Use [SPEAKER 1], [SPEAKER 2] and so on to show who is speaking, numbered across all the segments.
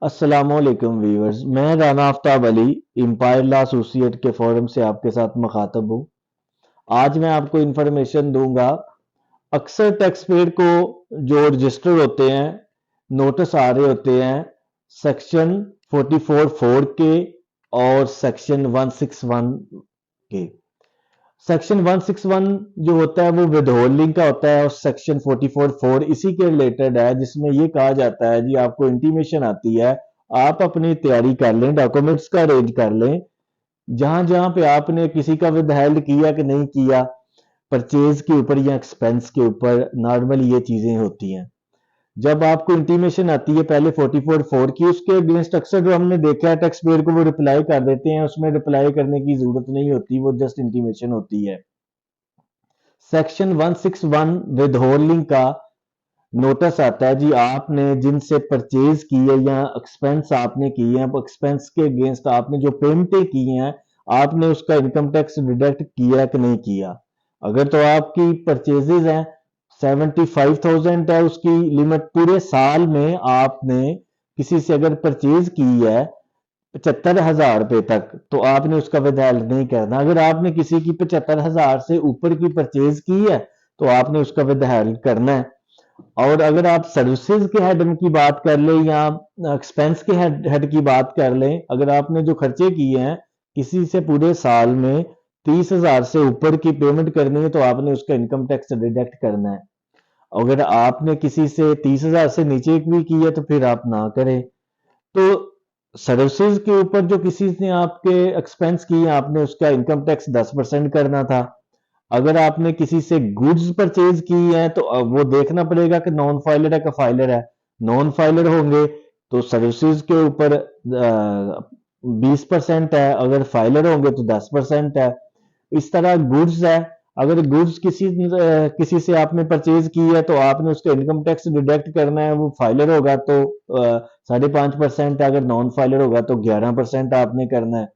[SPEAKER 1] अस्सलामुअलैकुम व्यूअर्स, मैं Rana Aftab Ali empire law associate के फोरम से आपके साथ मुखातब हूँ। आज मैं आपको इंफॉर्मेशन दूंगा। अक्सर टैक्स पेड को जो रजिस्टर होते हैं, नोटिस आ रहे होते हैं सेक्शन 44(4) के और सेक्शन 161 के। सेक्शन 161 जो होता है वो विद होल्डिंग का होता है और सेक्शन 44(4) इसी के रिलेटेड है, जिसमें ये कहा जाता है जी आपको इंटीमेशन आती है, आप अपनी तैयारी कर लें, डॉक्यूमेंट्स का अरेंज कर लें। जहां जहां पे आपने किसी का विदहेल्ड किया कि नहीं किया, परचेज के ऊपर या एक्सपेंस के ऊपर नॉर्मली ये चीजें होती हैं। जब आपको इंटीमेशन आती है पहले 44(4) की, उसके अगेंस्ट अक्सर जो हमने देखा है टैक्स पेयर को वो रिप्लाई कर देते हैं, उसमें रिप्लाई करने की जरूरत नहीं होती, वो जस्ट इंटीमेशन होती है। सेक्शन 161 विद होल्डिंग का नोटिस आता है जी आपने जिनसे परचेज की है या एक्सपेंस आपने किए हैं, एक्सपेंस के अगेंस्ट आपने जो पेमेंटें की हैं, आपने उसका इनकम टैक्स डिडक्ट किया कि नहीं किया। अगर तो आपकी परचेजेज हैं 75,000 है उसकी लिमिट, पूरे साल में आपने किसी से अगर परचेज की है 75,000 रुपए तक, तो आपने उसका विदहेल्ड नहीं करना। अगर आपने किसी की 75,000 से ऊपर की परचेज की है तो आपने उसका विदहेल्ड करना है। और अगर आप सर्विसेज के हेड की बात कर लें या एक्सपेंस के हेड की बात कर लें, अगर आपने जो खर्चे किए हैं किसी से पूरे साल में 30,000 से ऊपर की पेमेंट करनी है तो आपने उसका इनकम टैक्स डिडक्ट करना है। अगर आपने किसी से 30,000 से नीचे भी की है तो फिर आप ना करें। तो सर्विसेज के ऊपर जो किसी ने आपके एक्सपेंस किए, आपने उसका इनकम टैक्स 10% करना था। अगर आपने किसी से गुड्स परचेज की है तो वो देखना पड़ेगा कि नॉन फाइलर है कि फाइलर है। नॉन फाइलर होंगे तो सर्विसेज के ऊपर 20% है, अगर फाइलर होंगे तो 10% है। इस तरह गुड्स है, अगर गुड्स किसी से आपने परचेज की है तो आपने उसका इनकम टैक्स डिडक्ट करना है। वो फाइलर होगा तो 5.5% है, अगर नॉन फाइलर होगा तो 11% आपने करना है।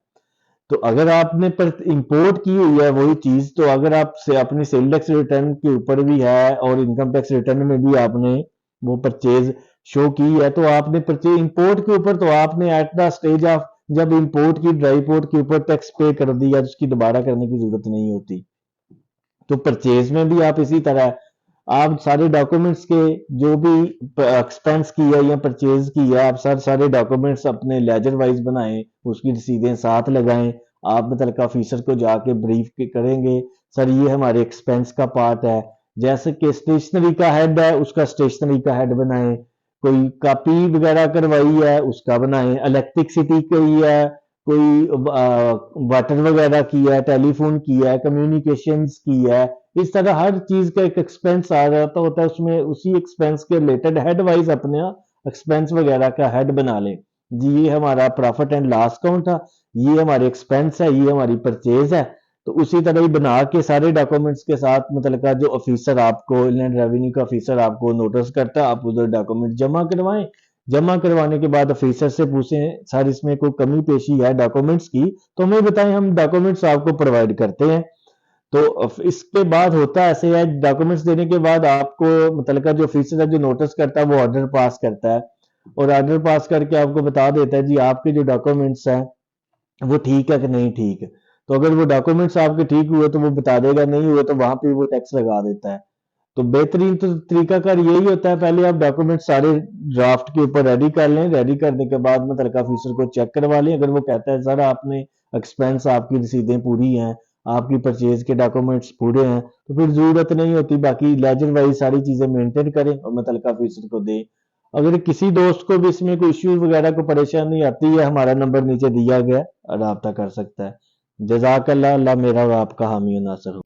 [SPEAKER 1] तो अगर आपने पर इंपोर्ट की हुई है वही चीज, तो अगर आप से अपनी सेल टैक्स रिटर्न के ऊपर भी है और इनकम टैक्स रिटर्न में भी आपने वो परचेज शो की है, तो आपने परचेज इंपोर्ट के ऊपर तो आपने एट द स्टेज ऑफ जब इंपोर्ट की ड्राई पोर्ट के ऊपर टैक्स पे कर दिया, उसकी दोबारा करने की जरूरत नहीं होती। तो परचेज में भी आप इसी तरह आप सारे डॉक्यूमेंट्स के जो भी एक्सपेंस की है या परचेज की है, आप सारे डॉक्यूमेंट्स अपने लेजर वाइज बनाएं, उसकी रसीदें साथ लगाएं। आप मुतल्लिका ऑफिसर को जाके ब्रीफ करेंगे, सर ये हमारे एक्सपेंस का पार्ट है। जैसे कि स्टेशनरी का हेड है, उसका स्टेशनरी का हेड बनाएं। कोई कॉपी वगैरह करवाई है उसका बनाएं। इलेक्ट्रिसिटी की है, कोई वाटर वगैरह की है, टेलीफोन की है, कम्युनिकेशंस की है। इस तरह हर चीज का एक एक्सपेंस आ जाता होता है, उसमें उसी एक्सपेंस के रिलेटेड हेड वाइज अपने एक्सपेंस वगैरह का हेड बना लें। जी ये हमारा प्रॉफिट एंड लॉस अकाउंट था, ये हमारे एक्सपेंस है, ये हमारी परचेज है। तो उसी तरह ही बना के सारे डॉक्यूमेंट्स के साथ मतलब जो ऑफिसर आपको इनलैंड रेवेन्यू का ऑफिसर आपको नोटिस करता है, आप उधर डॉक्यूमेंट जमा करवाएं। जमा करवाने के बाद ऑफिसर से पूछें सर इसमें कोई कमी पेशी है डॉक्यूमेंट्स की, तो हमें बताएं, हम डॉक्यूमेंट्स आपको प्रोवाइड करते हैं। तो इसके बाद होता ऐसे है, डॉक्यूमेंट्स देने के बाद आपको मतलब जो ऑफिसर है जो नोटिस करता है वो ऑर्डर पास करता है, और ऑर्डर पास करके आपको बता देता है जी आपके जो डॉक्यूमेंट्स हैं वो ठीक है कि नहीं ठीक है। तो अगर वो डॉक्यूमेंट्स आपके ठीक हुए तो वो बता देगा, नहीं हुए तो वहां पे वो टैक्स लगा देता है। तो बेहतरीन तो तरीकाकार यही होता है, पहले आप डॉक्यूमेंट सारे ड्राफ्ट के ऊपर रेडी कर लें। रेडी करने के बाद मुतल्लिका ऑफिसर को चेक करवा लें। अगर वो कहता है सर आपने एक्सपेंस आपकी रसीदें पूरी हैं, आपकी परचेज के डॉक्यूमेंट्स पूरे हैं, तो फिर जरूरत नहीं होती, बाकी लेजर वाइज सारी चीजें मेंटेन करें और मुतल्लिका ऑफिसर को दें। अगर किसी दोस्त को भी इसमें कोई इश्यूज वगैरह को परेशानी आती है, हमारा नंबर नीचे दिया गया, रब्ता कर सकता है। जजाकल्ला, अल्लाह मेरा और आपका हामी नासर हो।